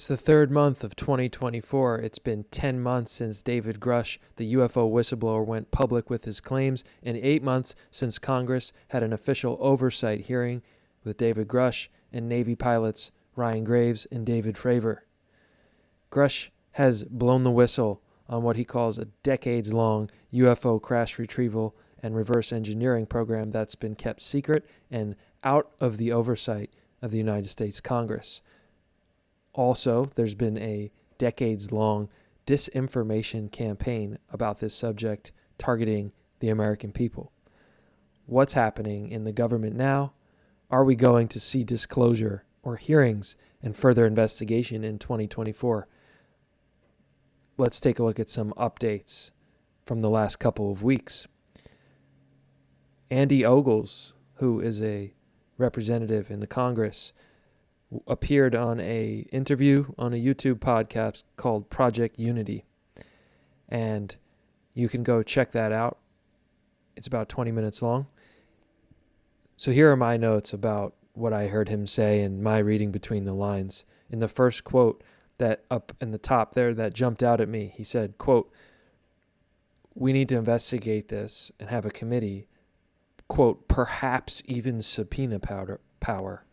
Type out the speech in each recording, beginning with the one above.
the third month of 2024. It's been 10 months since David Grusch, the UFO whistleblower, went public with his claims, and 8 months since Congress had an official oversight hearing with David Grusch and Navy pilots Ryan Graves and David Fravor. Grusch has blown the whistle on what he calls a decades-long UFO crash retrieval and reverse engineering program that's been kept secret and out of the oversight of the United States Congress. Also, there's been a decades-long disinformation campaign about this subject targeting the American people. What's happening in the government now? Are we going to see disclosure or hearings and further investigation in 2024? Let's take a look at some updates from the last couple of weeks. Andy Ogles, who is a representative in the Congress, appeared on a interview on a YouTube podcast called Project Unity. And you can go check that out. It's about 20 minutes long. So here are my notes about what I heard him say and my reading between the lines. In the first quote that up in the top there that jumped out at me, he said, quote, "We need to investigate this and have a committee, quote, perhaps even subpoena power.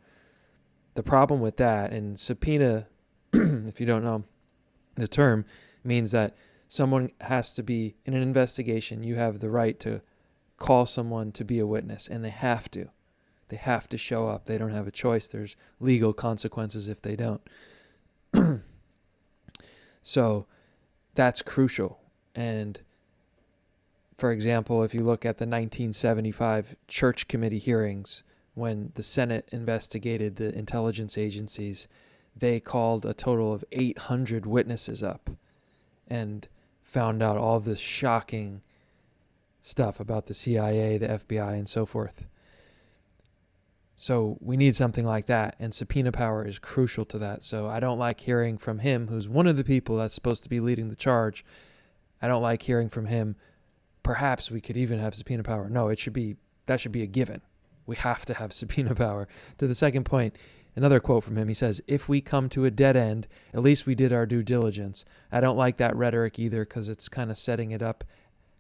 The problem with that, and subpoena, if you don't know the term, means that someone has to be, in an investigation, you have the right to call someone to be a witness, and they have to. They have to show up. They don't have a choice. There's legal consequences if they don't. So that's crucial. And for example, if you look at the 1975 Church Committee hearings, when the Senate investigated the intelligence agencies, they called a total of 800 witnesses up and found out all this shocking stuff about the CIA, the FBI, and so forth. So we need something like that, and subpoena power is crucial to that. So I don't like hearing from him, who's one of the people that's supposed to be leading the charge. I don't like hearing from him, perhaps we could even have subpoena power. No, that should be a given. We have to have subpoena power. To the second point, another quote from him, he says, "If we come to a dead end, at least we did our due diligence." I don't like that rhetoric either, because it's kind of setting it up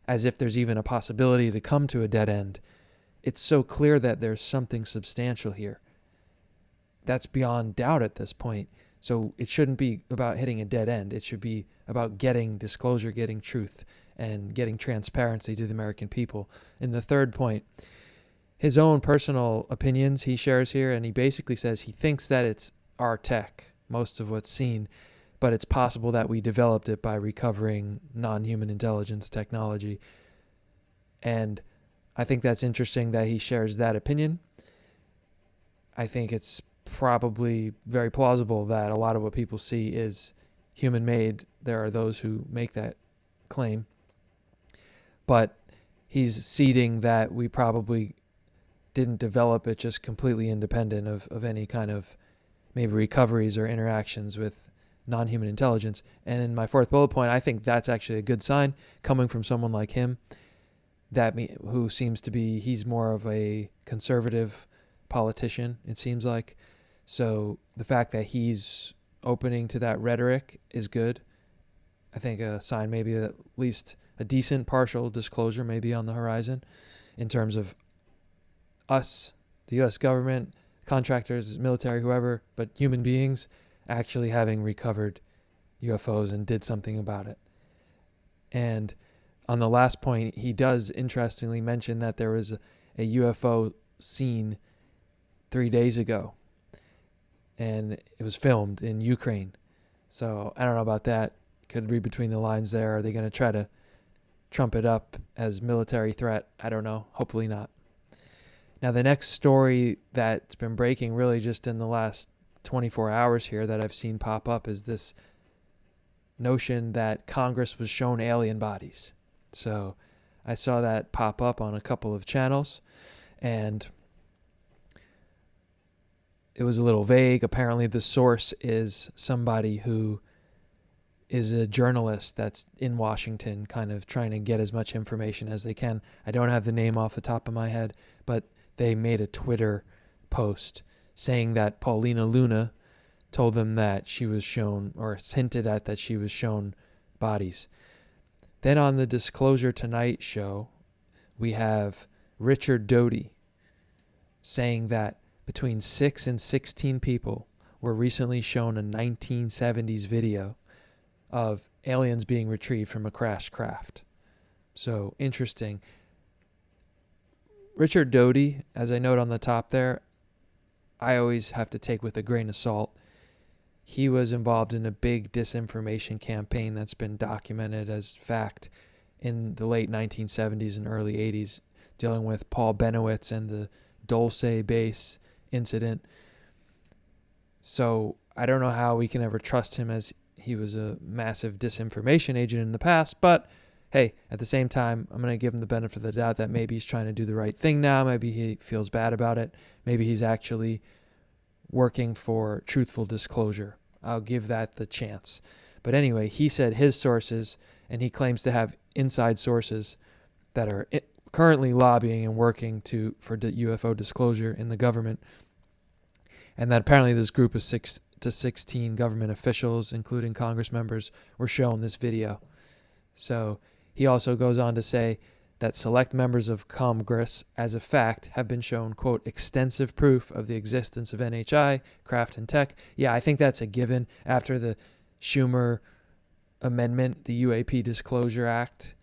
as if there's even a possibility to come to a dead end. It's so clear that there's something substantial here. That's beyond doubt at this point. So it shouldn't be about hitting a dead end. It should be about getting disclosure, getting truth, and getting transparency to the American people. And the third point, his own personal opinions he shares here, and he basically says he thinks that it's our tech, most of what's seen, but it's possible that we developed it by recovering non-human intelligence technology. And I think that's interesting that he shares that opinion. I think it's probably very plausible that a lot of what people see is human-made. There are those who make that claim. But he's ceding that we probably didn't develop it just completely independent of any kind of maybe recoveries or interactions with non-human intelligence. And in my fourth bullet point, I think that's actually a good sign coming from someone like him, who seems to be, he's more of a conservative politician, it seems like. So the fact that he's opening to that rhetoric is good. I think a sign maybe that at least a decent partial disclosure may be on the horizon in terms of us, the U.S. government, contractors, military, whoever, but human beings actually having recovered UFOs and did something about it. And on the last point, he does interestingly mention that there was a UFO seen 3 days ago, and it was filmed in Ukraine. So I don't know about that. Could read between the lines there. Are they going to try to trump it up as military threat? I don't know. Hopefully not. Now, the next story that's been breaking really just in the last 24 hours here that I've seen pop up is this notion that Congress was shown alien bodies. So I saw that pop up on a couple of channels, and it was a little vague. Apparently the source is somebody who is a journalist that's in Washington, kind of trying to get as much information as they can. I don't have the name off the top of my head, but they made a Twitter post saying that Paulina Luna, told them that she was shown, or hinted at that she was shown bodies. Then on the Disclosure Tonight show, we have Richard Doty saying that between 6 and 16 people were recently shown a 1970s video of aliens being retrieved from a crashed craft. So interesting. Richard Doty, as I note on the top there, I always have to take with a grain of salt. He was involved in a big disinformation campaign that's been documented as fact in the late 1970s and early 80s, dealing with Paul Benowitz and the Dulce base incident. So I don't know how we can ever trust him, as he was a massive disinformation agent in the past, but hey, at the same time, I'm going to give him the benefit of the doubt that maybe he's trying to do the right thing now. Maybe he feels bad about it. Maybe he's actually working for truthful disclosure. I'll give that the chance. But anyway, he said his sources, and he claims to have inside sources that are currently lobbying and working for UFO disclosure in the government. And that apparently this group of 6 to 16 government officials, including Congress members, were shown this video. So he also goes on to say that select members of Congress, as a fact, have been shown, quote, extensive proof of the existence of NHI, craft and tech. Yeah, I think that's a given. After the Schumer amendment, the UAP Disclosure Act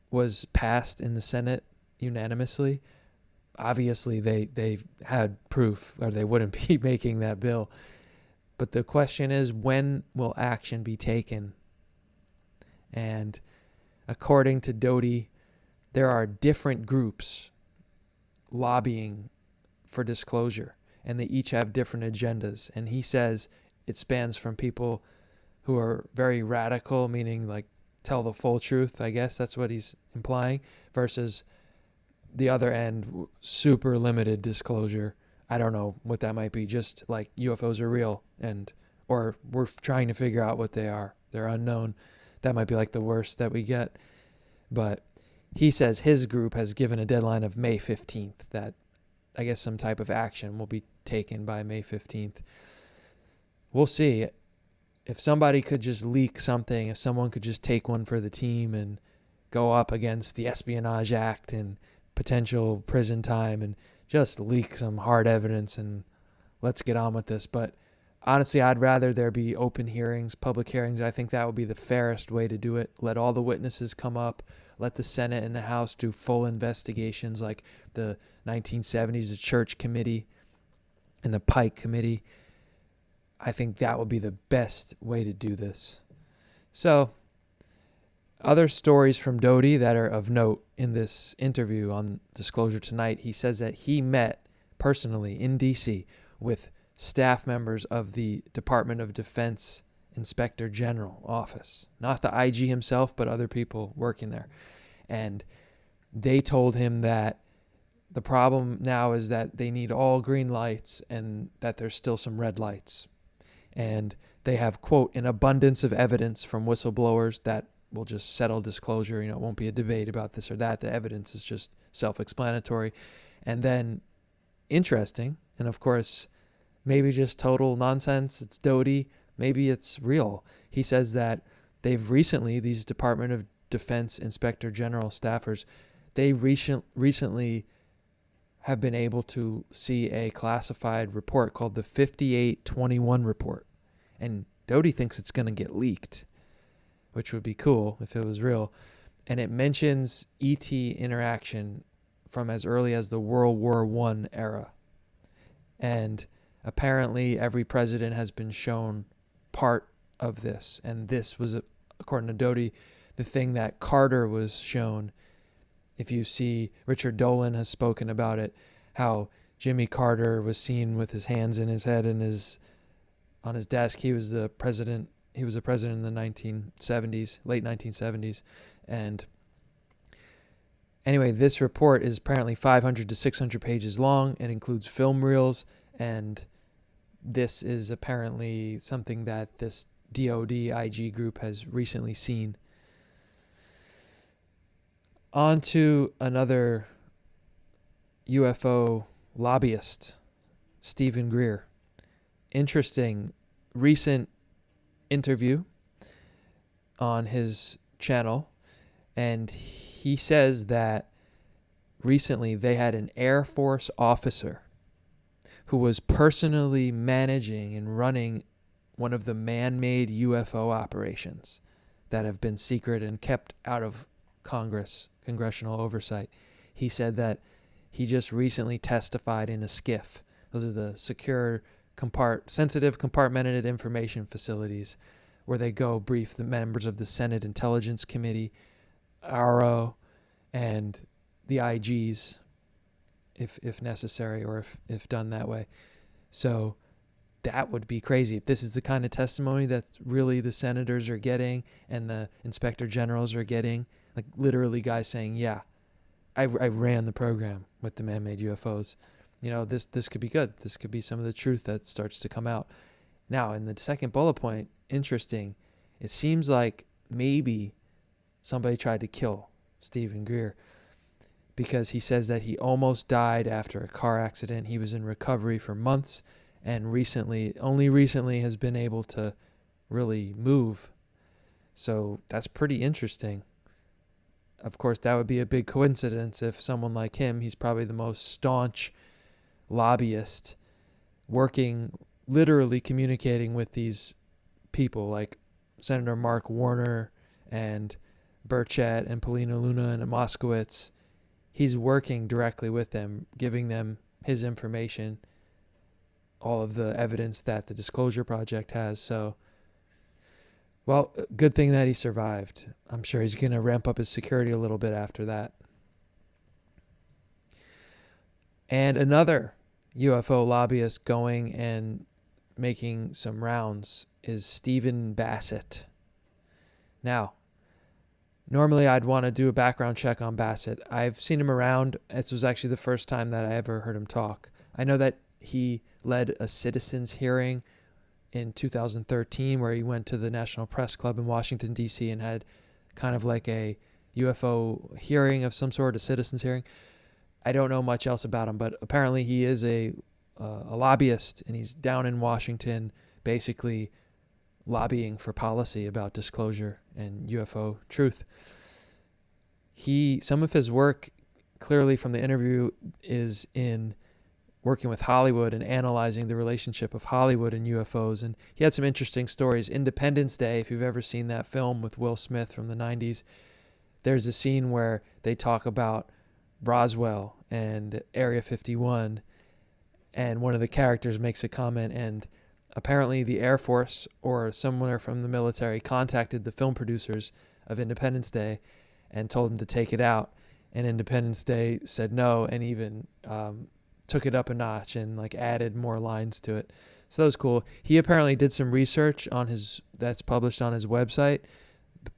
was passed in the Senate unanimously. Obviously, they had proof, or they wouldn't be making that bill. But the question is, when will action be taken? And according to Doty, there are different groups lobbying for disclosure, and they each have different agendas. And he says it spans from people who are very radical, meaning like tell the full truth, I guess that's what he's implying, versus the other end, super limited disclosure. I don't know what that might be, just like UFOs are real, or we're trying to figure out what they are. They're unknown. That might be like the worst that we get. But he says his group has given a deadline of May 15th, that I guess some type of action will be taken by May 15th. We'll see. If somebody could just leak something, if someone could just take one for the team and go up against the Espionage Act and potential prison time and just leak some hard evidence and let's get on with this. But honestly, I'd rather there be open hearings, public hearings. I think that would be the fairest way to do it. Let all the witnesses come up. Let the Senate and the House do full investigations like the 1970s, the Church Committee and the Pike Committee. I think that would be the best way to do this. So, other stories from Doty that are of note in this interview on Disclosure Tonight, he says that he met personally in D.C. with staff members of the Department of Defense Inspector General office. Not the IG himself, but other people working there. And they told him that the problem now is that they need all green lights and that there's still some red lights. And they have, quote, an abundance of evidence from whistleblowers that will just settle disclosure. It won't be a debate about this or that. The evidence is just self-explanatory. And then, interesting, and of course, maybe just total nonsense, it's Doty, maybe it's real. He says that they've recently, these Department of Defense Inspector General staffers, they recently have been able to see a classified report called the 5821 report. And Doty thinks it's going to get leaked, which would be cool if it was real. And it mentions ET interaction from as early as the World War I era. And apparently every president has been shown part of this. And this was, according to Doty, the thing that Carter was shown. If you see, Richard Dolan has spoken about it, how Jimmy Carter was seen with his hands in his head and on his desk. He was the president in the 1970s, late 1970s. And anyway, this report is apparently 500 to 600 pages long and includes film reels. And this is apparently something that this DOD IG group has recently seen. On to another UFO lobbyist, Stephen Greer. Interesting recent interview on his channel, and he says that recently they had an Air Force officer who was personally managing and running one of the man-made UFO operations that have been secret and kept out of congressional oversight. He said that he just recently testified in a SCIF. Those are the secure, sensitive compartmented information facilities where they go brief the members of the Senate Intelligence Committee, RO, and the IGs if necessary, or if done that way. So that would be crazy. If this is the kind of testimony that really the senators are getting and the inspector generals are getting, like literally guys saying, yeah, I ran the program with the man-made UFOs. This could be good. This could be some of the truth that starts to come out. Now, in the second bullet point, interesting, it seems like maybe somebody tried to kill Stephen Greer, because he says that he almost died after a car accident. He was in recovery for months, and only recently has been able to really move. So that's pretty interesting. Of course, that would be a big coincidence if someone like him, he's probably the most staunch lobbyist, literally communicating with these people like Senator Mark Warner and Burchett and Polina Luna and Moskowitz. He's working directly with them, giving them his information, all of the evidence that the Disclosure Project has. So, well, good thing that he survived. I'm sure he's going to ramp up his security a little bit after that. And another UFO lobbyist going and making some rounds is Stephen Bassett. Now, normally I'd want to do a background check on Bassett. I've seen him around. This was actually the first time that I ever heard him talk. I know that he led a citizens hearing in 2013 where he went to the National Press Club in Washington, D.C. and had kind of like a UFO hearing of some sort, a citizens hearing. I don't know much else about him, but apparently he is a lobbyist, and he's down in Washington basically lobbying for policy about disclosure and UFO truth. Some of his work, clearly from the interview, is in working with Hollywood and analyzing the relationship of Hollywood and UFOs. And he had some interesting stories. Independence Day, if you've ever seen that film with Will Smith from the 90s, there's a scene where they talk about Roswell and Area 51, and one of the characters makes a comment, and apparently the Air Force or someone from the military contacted the film producers of Independence Day and told them to take it out, and Independence Day said no, and even took it up a notch and like added more lines to it. So that was cool. He apparently did some research that's published on his website,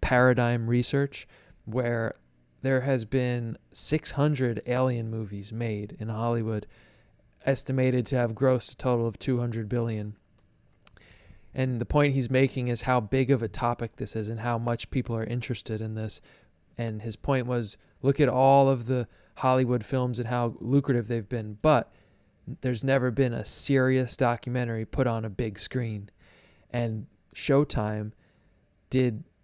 Paradigm Research, where there has been 600 alien movies made in Hollywood, estimated to have grossed a total of $200 billion. And the point he's making is how big of a topic this is and how much people are interested in this. And his point was, look at all of the Hollywood films and how lucrative they've been, but there's never been a serious documentary put on a big screen. And Showtime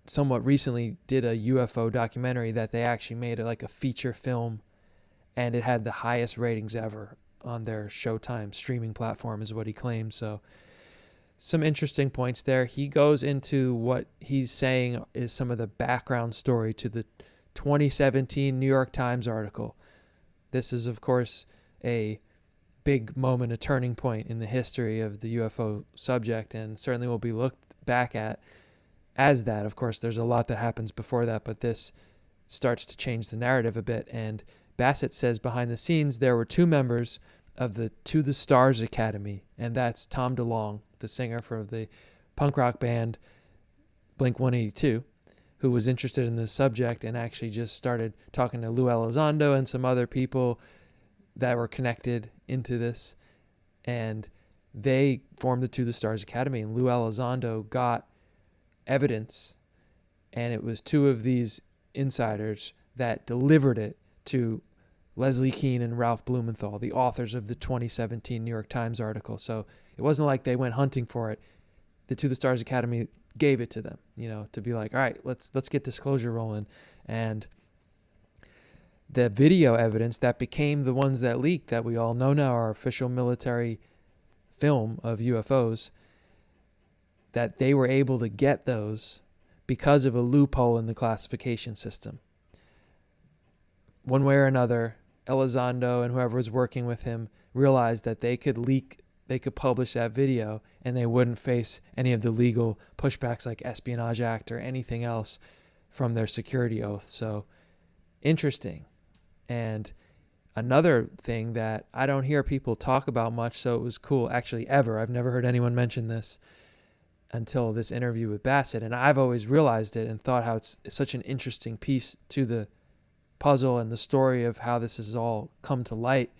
somewhat recently did a UFO documentary that they actually made like a feature film, and it had the highest ratings ever on their Showtime streaming platform, is what he claimed. So some interesting points there. He goes into what he's saying is some of the background story to the 2017 New York Times article. This is, of course, a big moment, a turning point in the history of the UFO subject, and certainly will be looked back at as that. Of course, there's a lot that happens before that, but this starts to change the narrative a bit. And Bassett says behind the scenes there were two members of the To the Stars Academy, and that's Tom DeLonge, the singer for the punk rock band Blink-182, who was interested in this subject and actually just started talking to Lou Elizondo and some other people that were connected into this, and they formed the To the Stars Academy, and Lou Elizondo got evidence, and it was two of these insiders that delivered it to Leslie Kean and Ralph Blumenthal, the authors of the 2017 New York Times article. So it wasn't like they went hunting for it. the To the Stars Academy gave it to them, to be like, all right, let's get disclosure rolling. And the video evidence that became the ones that leaked, that we all know now are official military film of UFOs, that they were able to get those because of a loophole in the classification system. One way or another, Elizondo and whoever was working with him realized that they could publish that video and they wouldn't face any of the legal pushbacks like Espionage Act or anything else from their security oath. So interesting. And another thing that I don't hear people talk about much, so it was cool, actually, ever. I've never heard anyone mention this until this interview with Bassett, and I've always realized it and thought how it's such an interesting piece to the puzzle and the story of how this has all come to light.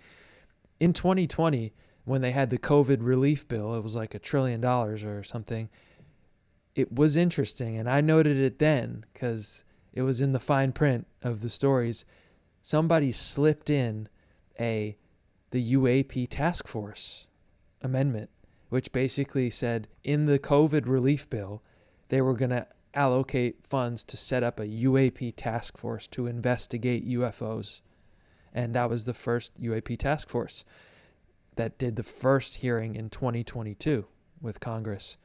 In 2020, when they had the COVID relief bill, it was like $1 trillion or something. It was interesting, and I noted it then because it was in the fine print of the stories. Somebody slipped in the UAP task force amendment, which basically said in the COVID relief bill, they were going to allocate funds to set up a UAP task force to investigate UFOs. And that was the first UAP task force that did the first hearing in 2022 with Congress.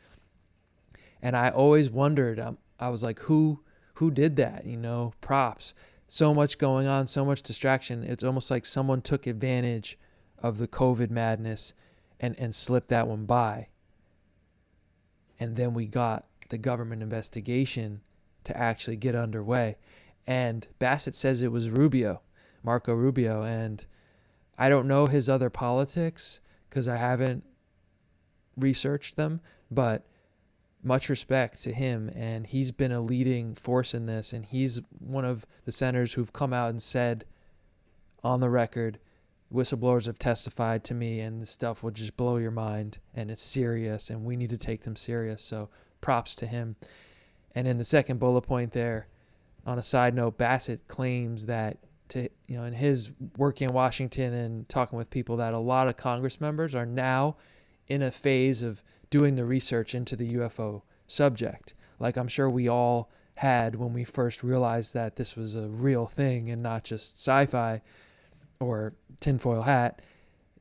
And I always wondered, I was like, who did that? Props. So much going on, so much distraction. It's almost like someone took advantage of the COVID madness and slipped that one by. And then we got the government investigation to actually get underway. And Bassett says it was Marco Rubio. And I don't know his other politics because I haven't researched them, but much respect to him. And he's been a leading force in this. And he's one of the senators who've come out and said on the record, whistleblowers have testified to me and this stuff will just blow your mind and it's serious and we need to take them serious. So props to him. And in the second bullet point there, on a side note, Bassett claims that in his working in Washington and talking with people, that a lot of Congress members are now in a phase of doing the research into the UFO subject. Like I'm sure we all had when we first realized that this was a real thing and not just sci-fi or tinfoil hat.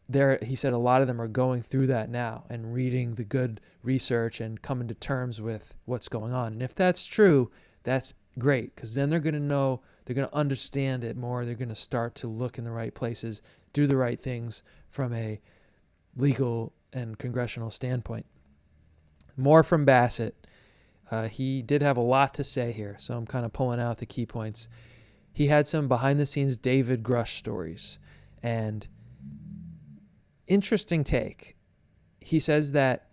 There, he said a lot of them are going through that now and reading the good research and coming to terms with what's going on. And if that's true, that's great, because then they're going to know, they're going to understand it more. They're going to start to look in the right places, do the right things from a legal and congressional standpoint. More from Bassett. He did have a lot to say here, so I'm kind of pulling out the key points. He had some behind-the-scenes David Grusch stories, and interesting take. He says that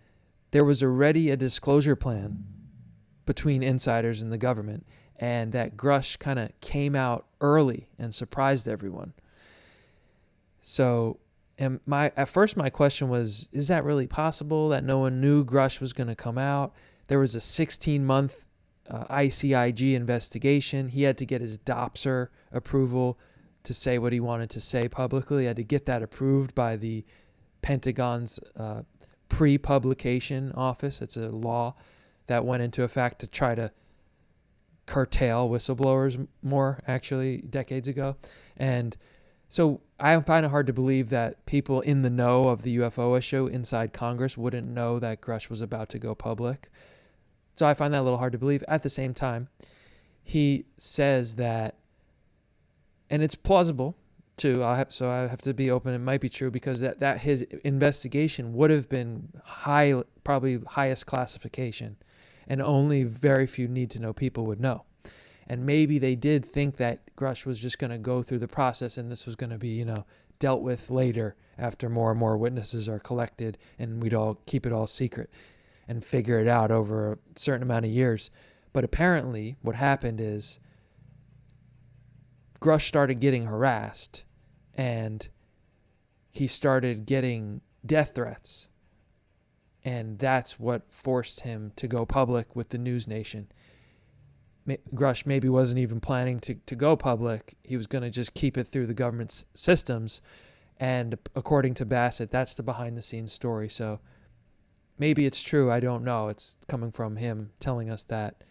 there was already a disclosure plan between insiders and the government, and that Grusch kind of came out early and surprised everyone. So, at first my question was, is that really possible that no one knew Grusch was going to come out? There was a 16-month ICIG investigation. He had to get his DOPSR approval to say what he wanted to say publicly. He had to get that approved by the Pentagon's pre-publication office. It's a law that went into effect to try to curtail whistleblowers more, actually, decades ago. And so I find it hard to believe that people in the know of the UFO issue inside Congress wouldn't know that Grusch was about to go public. So I find that a little hard to believe. At the same time, he says that, and it's plausible too, I have to be open, it might be true, because that his investigation would have been probably highest classification, and only very few need-to-know people would know. And maybe they did think that Grusch was just going to go through the process and this was going to be, dealt with later after more and more witnesses are collected and we'd all keep it all secret and figure it out over a certain amount of years. But apparently what happened is Grusch started getting harassed and he started getting death threats. And that's what forced him to go public with the News Nation. Grusch maybe wasn't even planning to go public. He was going to just keep it through the government's systems. And according to Bassett, that's the behind-the-scenes story. So maybe it's true. I don't know. It's coming from him telling us that.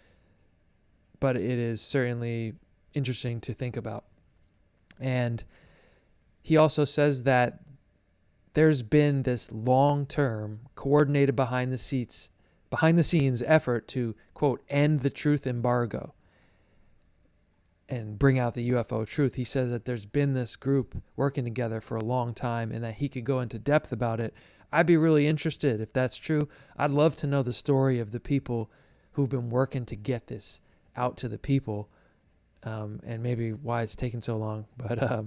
But it is certainly interesting to think about. And he also says that there's been this long-term, coordinated behind the scenes effort to, quote, end the truth embargo and bring out the UFO truth. He says that there's been this group working together for a long time and that he could go into depth about it. I'd be really interested if that's true. I'd love to know the story of the people who've been working to get this out to the people, and maybe why it's taken so long. But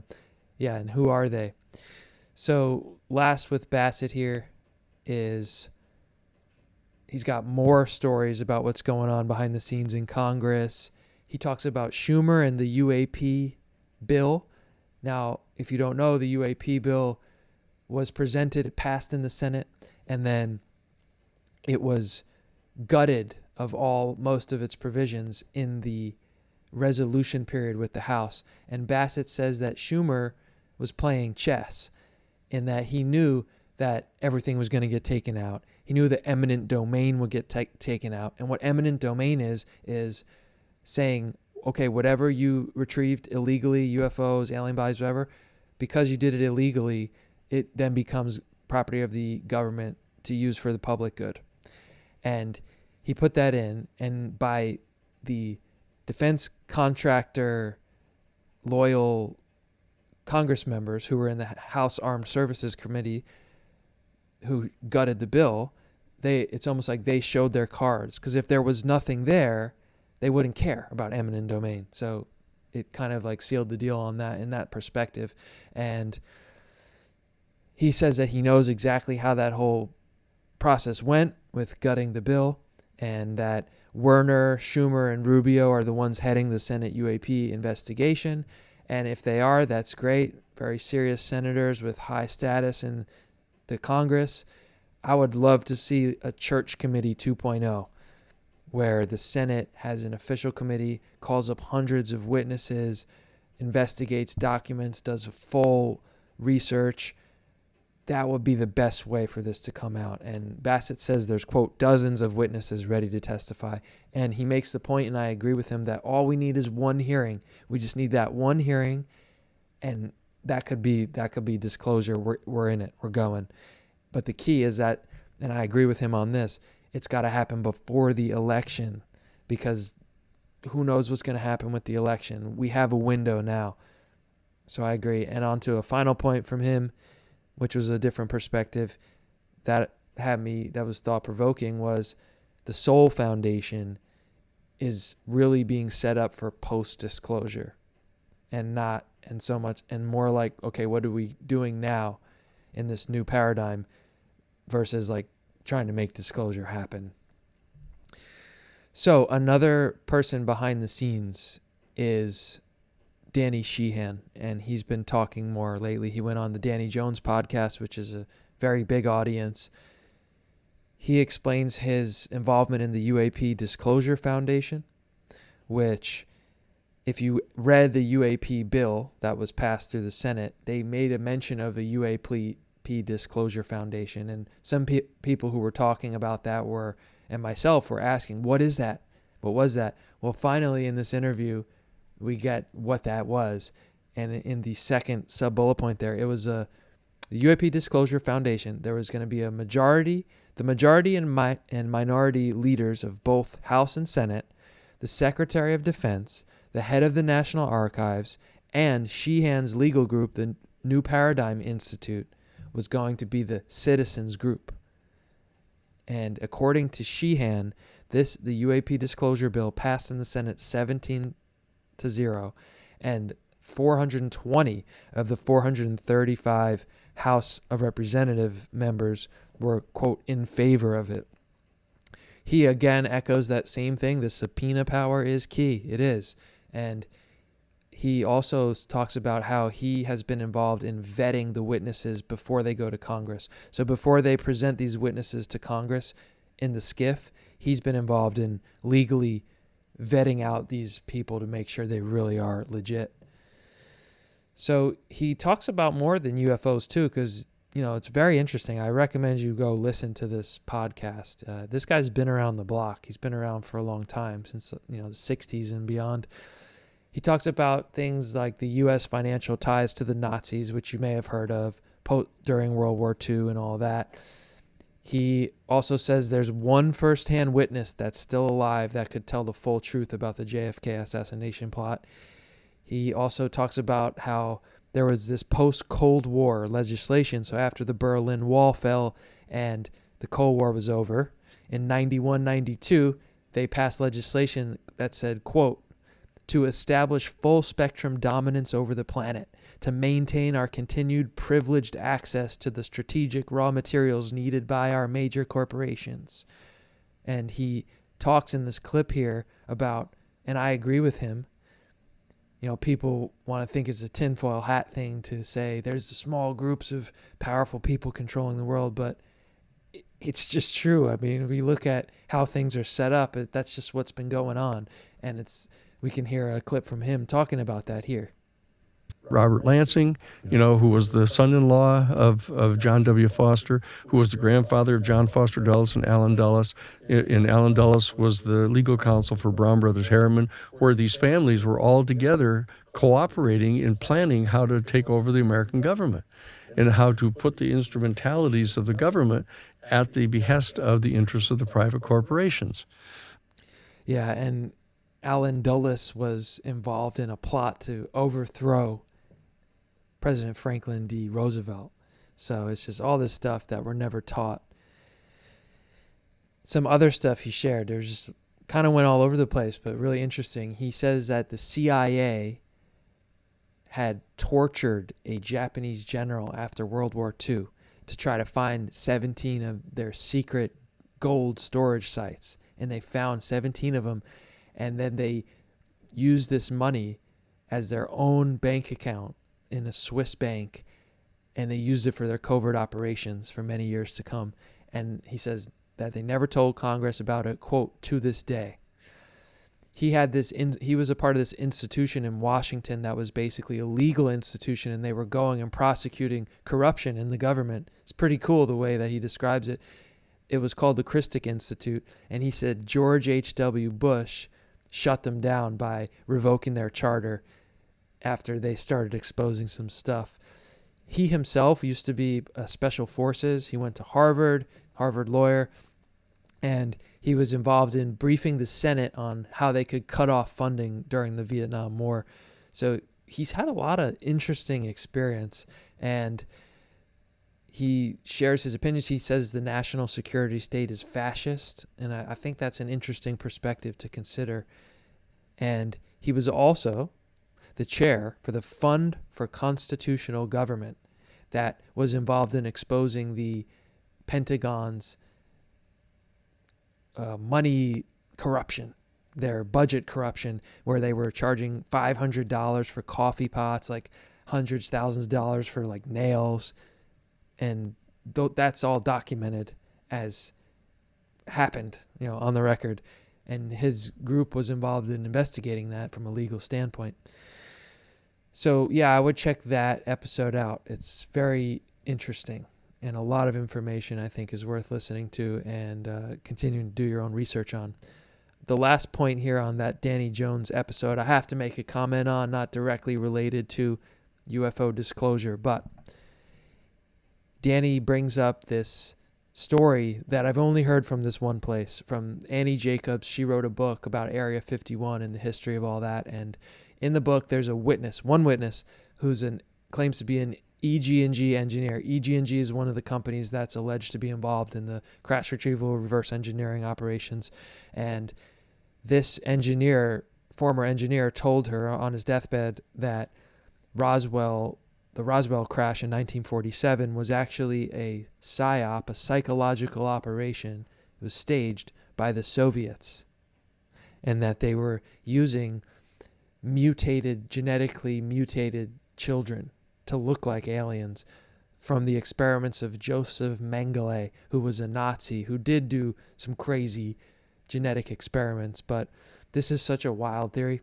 yeah, and who are they? So last with Bassett here is he's got more stories about what's going on behind the scenes in Congress. He talks about Schumer and the UAP bill. Now, if you don't know, the UAP bill was presented, passed in the Senate, and then it was gutted of most of its provisions in the resolution period with the House. And Bassett says that Schumer was playing chess in that he knew that everything was going to get taken out. He knew that eminent domain would get taken out. And what eminent domain is saying, okay, whatever you retrieved illegally, UFOs, alien bodies, whatever, because you did it illegally, it then becomes property of the government to use for the public good. And he put that in, and by the defense contractor loyal Congress members who were in the House Armed Services Committee who gutted the bill, it's almost like they showed their cards, because if there was nothing there, they wouldn't care about eminent domain. So it kind of like sealed the deal on that, in that perspective. And he says that he knows exactly how that whole process went with gutting the bill, and that Werner, Schumer, and Rubio are the ones heading the Senate UAP investigation. And if they are, that's great. Very serious senators with high status in the Congress. I would love to see a church committee 2.0, where the Senate has an official committee, calls up hundreds of witnesses, investigates documents, does a full research. That would be the best way for this to come out. And Bassett says there's, quote, dozens of witnesses ready to testify. And he makes the point, and I agree with him, that all we need is one hearing. We just need that one hearing, and that could be disclosure. We're in it. We're going. But the key is that, and I agree with him on this, it's got to happen before the election, because who knows what's going to happen with the election. We have a window now. So I agree. And on to a final point from him, which was a different perspective that was thought-provoking, was the Soul Foundation is really being set up for post-disclosure and more like, okay, what are we doing now in this new paradigm versus like trying to make disclosure happen. So another person behind the scenes is Danny Sheehan, and he's been talking more lately. He went on the Danny Jones podcast, which is a very big audience. He explains his involvement in the UAP Disclosure Foundation, which, if you read the UAP bill that was passed through the Senate, they made a mention of a UAP Disclosure Foundation. And some people who were talking about that and myself were asking, what is that? What was that? Well, finally in this interview, we get what that was. And in the second sub-bullet point there, it was the UAP Disclosure Foundation. There was going to be the majority and minority leaders of both House and Senate, the Secretary of Defense, the head of the National Archives, and Sheehan's legal group, the New Paradigm Institute, was going to be the citizens group. And according to Sheehan, the UAP disclosure bill passed in the Senate 17-0, and 420 of the 435 House of Representative members were, quote, in favor of it. He again echoes that same thing. The subpoena power is key. It is. And he also talks about how he has been involved in vetting the witnesses before they go to Congress. So before they present these witnesses to Congress in the SCIF, he's been involved in legally vetting out these people to make sure they really are legit. So he talks about more than UFOs too, because it's very interesting. I recommend you go listen to this podcast. This guy's been around the block. He's been around for a long time, since the 60s and beyond. He talks about things like the U.S. financial ties to the Nazis, which you may have heard of during World War II and all that. He also says there's one firsthand witness that's still alive that could tell the full truth about the JFK assassination plot. He also talks about how there was this post-Cold War legislation. So after the Berlin Wall fell and the Cold War was over, in 91, 92, they passed legislation that said, quote, to establish full spectrum dominance over the planet, to maintain our continued privileged access to the strategic raw materials needed by our major corporations. And he talks in this clip here about, and I agree with him, people want to think it's a tinfoil hat thing to say there's small groups of powerful people controlling the world, but it's just true. I mean, we look at how things are set up, that's just what's been going on. And we can hear a clip from him talking about that here. Robert Lansing, who was the son-in-law of John W. Foster, who was the grandfather of John Foster Dulles and Allen Dulles. And Allen Dulles was the legal counsel for Brown Brothers Harriman, where these families were all together cooperating in planning how to take over the American government and how to put the instrumentalities of the government at the behest of the interests of the private corporations. Yeah, and Allen Dulles was involved in a plot to overthrow President Franklin D. Roosevelt. So it's just all this stuff that we're never taught. Some other stuff he shared, there's just kind of went all over the place, but really interesting. He says that the CIA had tortured a Japanese general after World War II to try to find 17 of their secret gold storage sites. And they found 17 of them. And then they used this money as their own bank account in a Swiss bank, and they used it for their covert operations for many years to come. And he says that they never told Congress about it, quote, to this day. He was a part of this institution in Washington that was basically a legal institution, and they were going and prosecuting corruption in the government. It's pretty cool the way that he describes it. It was called the Christic Institute, and he said George H.W. Bush shut them down by revoking their charter after they started exposing some stuff. He himself used to be special forces. He went to Harvard lawyer, and he was involved in briefing the Senate on how they could cut off funding during the Vietnam War. So he's had a lot of interesting experience, and he shares his opinions. He says the national security state is fascist, and I think that's an interesting perspective to consider. And he was also the chair for the Fund for Constitutional Government that was involved in exposing the Pentagon's money corruption, their budget corruption, where they were charging $500 for coffee pots, like hundreds, thousands of dollars for like nails. And that's all documented as happened, on the record. And his group was involved in investigating that from a legal standpoint. So, yeah, I would check that episode out. It's very interesting, and a lot of information I think is worth listening to and continuing to do your own research on. The last point here on that Danny Jones episode, I have to make a comment on, not directly related to UFO disclosure, but Danny brings up this story that I've only heard from this one place, from Annie Jacobs. She wrote a book about Area 51 and the history of all that. And in the book, there's one witness who's claims to be an EG&G engineer. EG&G is one of the companies that's alleged to be involved in the crash retrieval reverse engineering operations. And this former engineer, told her on his deathbed that the Roswell crash in 1947 was actually a PSYOP, a psychological operation. It was staged by the Soviets, and that they were using genetically mutated children to look like aliens from the experiments of Joseph Mengele, who was a Nazi, who did do some crazy genetic experiments. But this is such a wild theory.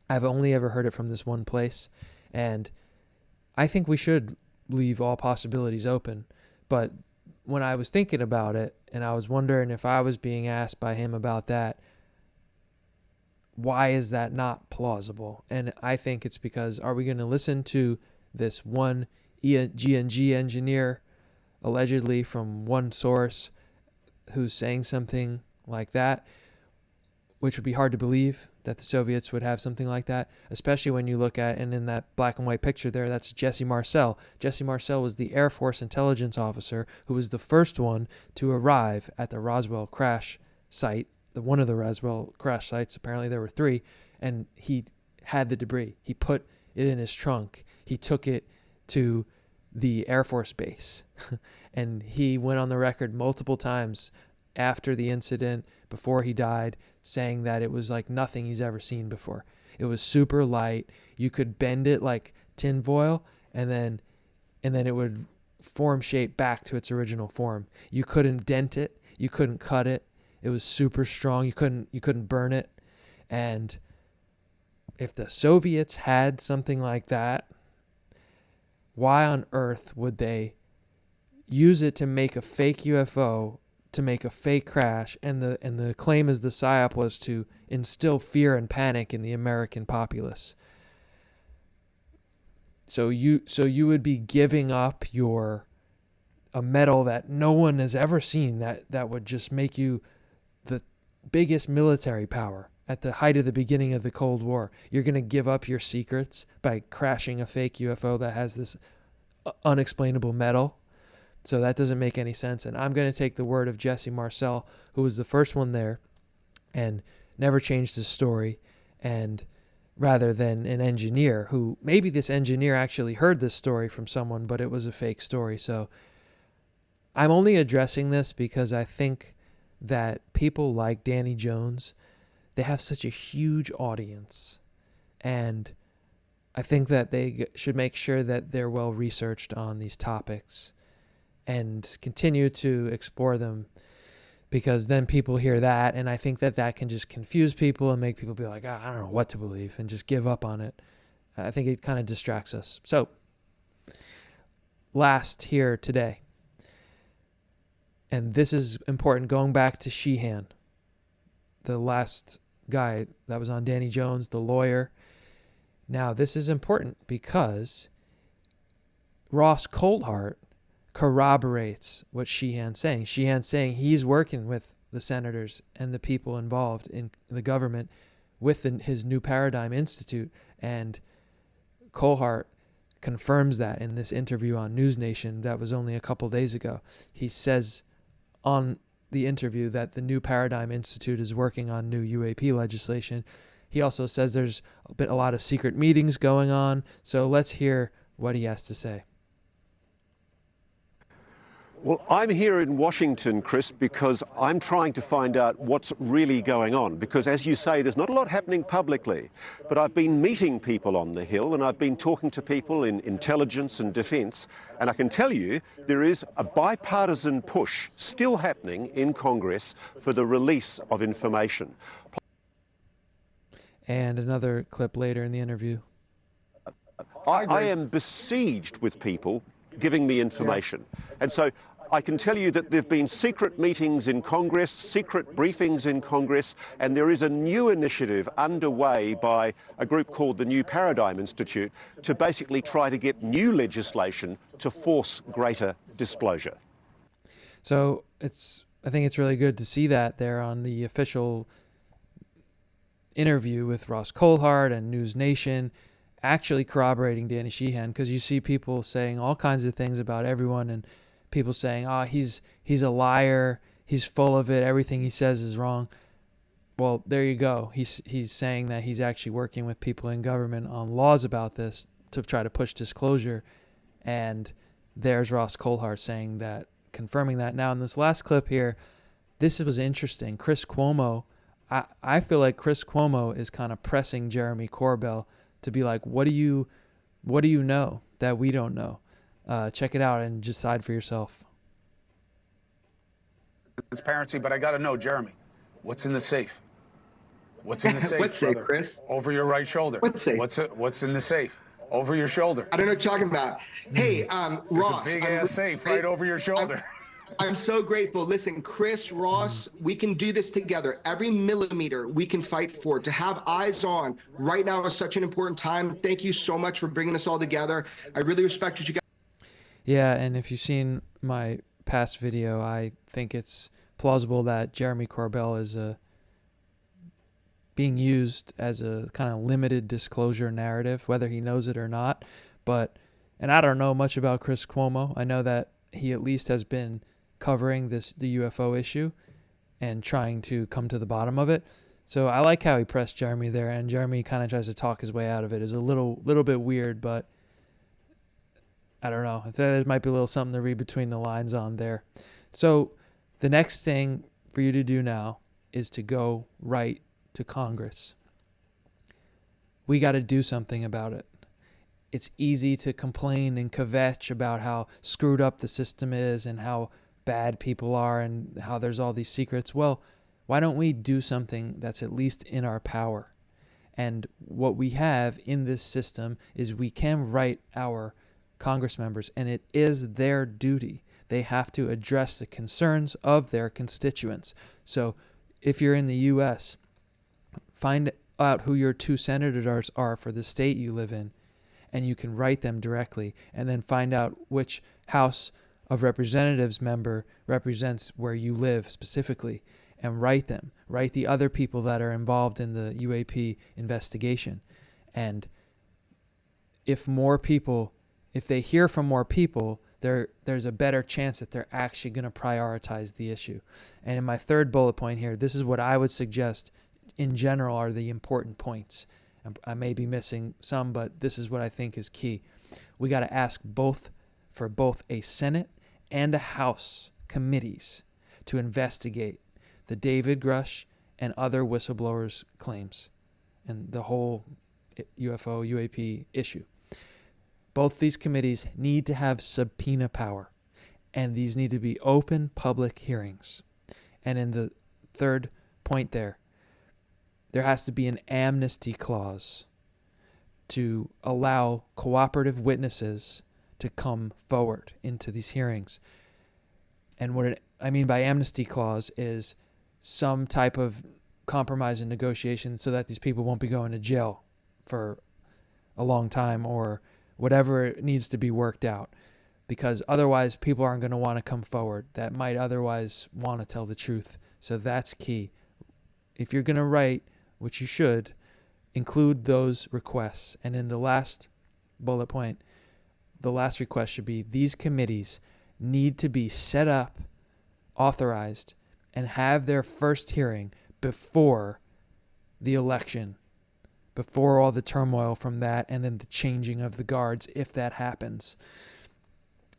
I've only ever heard it from this one place, and I think we should leave all possibilities open. But when I was thinking about it, and I was wondering if I was being asked by him about that, why is that not plausible? And I think it's because, are we going to listen to this one G&G engineer, allegedly from one source, who's saying something like that, which would be hard to believe that the Soviets would have something like that, especially when you look at, and in that black and white picture there, that's Jesse Marcel. Jesse Marcel was the Air Force intelligence officer who was the first one to arrive at the Roswell crash site, one of the Roswell crash sites. Apparently there were 3, and he had the debris. He put it in his trunk. He took it to the Air Force base. And he went on the record multiple times after the incident, before he died, saying that it was like nothing he's ever seen before. It was super light. You could bend it like tinfoil, and then it would form shape back to its original form. You couldn't dent it. You couldn't cut it. It was super strong. You couldn't burn it. And if the Soviets had something like that, why on earth would they use it to make a fake UFO, to make a fake crash? And the claim is the PSYOP was to instill fear and panic in the American populace. So you would be giving up a metal that no one has ever seen, that would just make you the biggest military power at the height of the beginning of the Cold War. You're going to give up your secrets by crashing a fake UFO that has this unexplainable metal. So that doesn't make any sense. And I'm going to take the word of Jesse Marcel, who was the first one there and never changed his story, and rather than an engineer who, maybe this engineer actually heard this story from someone, but it was a fake story. So I'm only addressing this because I think that people like Danny Jones, they have such a huge audience, and I think that they should make sure that they're well researched on these topics and continue to explore them, because then people hear that, and I think that can just confuse people and make people be like, I don't know what to believe, and just give up on it. I think it kind of distracts us. So last here today, and this is important, going back to Sheehan, the last guy that was on Danny Jones, the lawyer. Now, this is important because Ross Coulthart corroborates what Sheehan's saying. Sheehan's saying he's working with the senators and the people involved in the government with his New Paradigm Institute, and Coulthart confirms that in this interview on News Nation that was only a couple days ago. He says on the interview that the New Paradigm Institute is working on new UAP legislation. He also says there's a lot of secret meetings going on. So let's hear what he has to say. Well, I'm here in Washington, Chris, because I'm trying to find out what's really going on. Because, as you say, there's not a lot happening publicly. But I've been meeting people on the Hill, and I've been talking to people in intelligence and defense. And I can tell you there is a bipartisan push still happening in Congress for the release of information. And another clip later in the interview. I am besieged with people giving me information. And so I can tell you that there have been secret meetings in Congress, secret briefings in Congress, and there is a new initiative underway by a group called the New Paradigm Institute to basically try to get new legislation to force greater disclosure. So I think it's really good to see that there on the official interview with Ross Coulthart and News Nation, actually corroborating Danny Sheehan, because you see people saying all kinds of things about everyone, and people saying, he's a liar, he's full of it, everything he says is wrong. Well, there you go. He's saying that he's actually working with people in government on laws about this to try to push disclosure, and there's Ross Coulthart saying that, confirming that. Now, in this last clip here, this was interesting. Chris Cuomo, I feel like Chris Cuomo is kind of pressing Jeremy Corbell to be like, what do you know that we don't know? Check it out and decide for yourself. Transparency, but I got to know, Jeremy, what's in the safe? What's in the safe, What safe, brother? Chris? Over your right shoulder. What safe? What's in the safe? Over your shoulder. I don't know what you're talking about. Hey, There's Ross. a big ass safe right over your shoulder. I'm so grateful. Listen, Chris, Ross, we can do this together. Every millimeter we can fight for. To have eyes on right now is such an important time. Thank you so much for bringing us all together. I really respect what you guys. Yeah, and if you've seen my past video, I think it's plausible that Jeremy Corbell is being used as a kind of limited disclosure narrative, whether he knows it or not. And I don't know much about Chris Cuomo. I know that he at least has been covering the UFO issue and trying to come to the bottom of it. So I like how he pressed Jeremy there, and Jeremy kind of tries to talk his way out of it. It's a little bit weird, but I don't know. There might be a little something to read between the lines on there. So the next thing for you to do now is to go right to Congress. We got to do something about it. It's easy to complain and kvetch about how screwed up the system is and how bad people are and how there's all these secrets. Well, why don't we do something that's at least in our power? And what we have in this system is we can write our Congress members, and it is their duty. They have to address the concerns of their constituents. So if you're in the U.S., find out who your 2 senators are for the state you live in, and you can write them directly, and then find out which House of Representatives member represents where you live specifically, and write them. Write the other people that are involved in the UAP investigation. And if they hear from more people, there's a better chance that they're actually going to prioritize the issue. And in my third bullet point here, this is what I would suggest in general are the important points. I may be missing some, but this is what I think is key. We got to ask for both a Senate and a House committees to investigate the David Grusch and other whistleblowers' claims and the whole UFO, UAP issue. Both these committees need to have subpoena power, and these need to be open public hearings. And in the third point there has to be an amnesty clause to allow cooperative witnesses to come forward into these hearings. And what I mean by amnesty clause is some type of compromise and negotiation so that these people won't be going to jail for a long time or whatever needs to be worked out, because otherwise people aren't going to want to come forward that might otherwise want to tell the truth. So that's key. If you're going to write, which you should, include those requests. And in the last bullet point, the last request should be these committees need to be set up, authorized, and have their first hearing before the election, before all the turmoil from that, and then the changing of the guards, if that happens.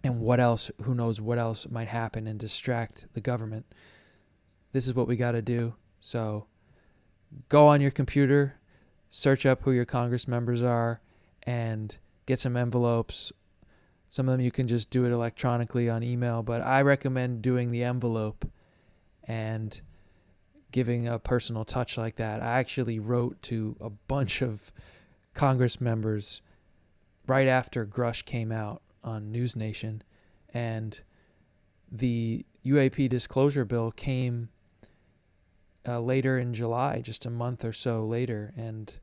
And what else, who knows what else might happen and distract the government. This is what we got to do. So go on your computer, search up who your Congress members are, and get some envelopes. Some of them you can just do it electronically on email, but I recommend doing the envelope and giving a personal touch like that. I actually wrote to a bunch of Congress members right after Grusch came out on News Nation, and the UAP disclosure bill came later in July, just a month or so later, and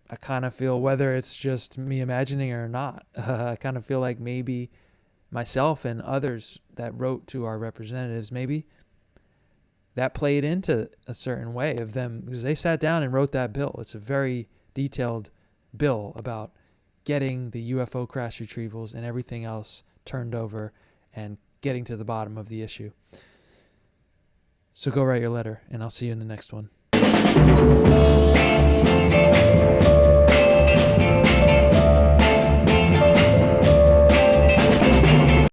I kind of feel, whether it's just me imagining it or not, I kind of feel like maybe myself and others that wrote to our representatives, maybe that played into a certain way of them, because they sat down and wrote that bill. It's a very detailed bill about getting the UFO crash retrievals and everything else turned over and getting to the bottom of the issue. So go write your letter, and I'll see you in the next one.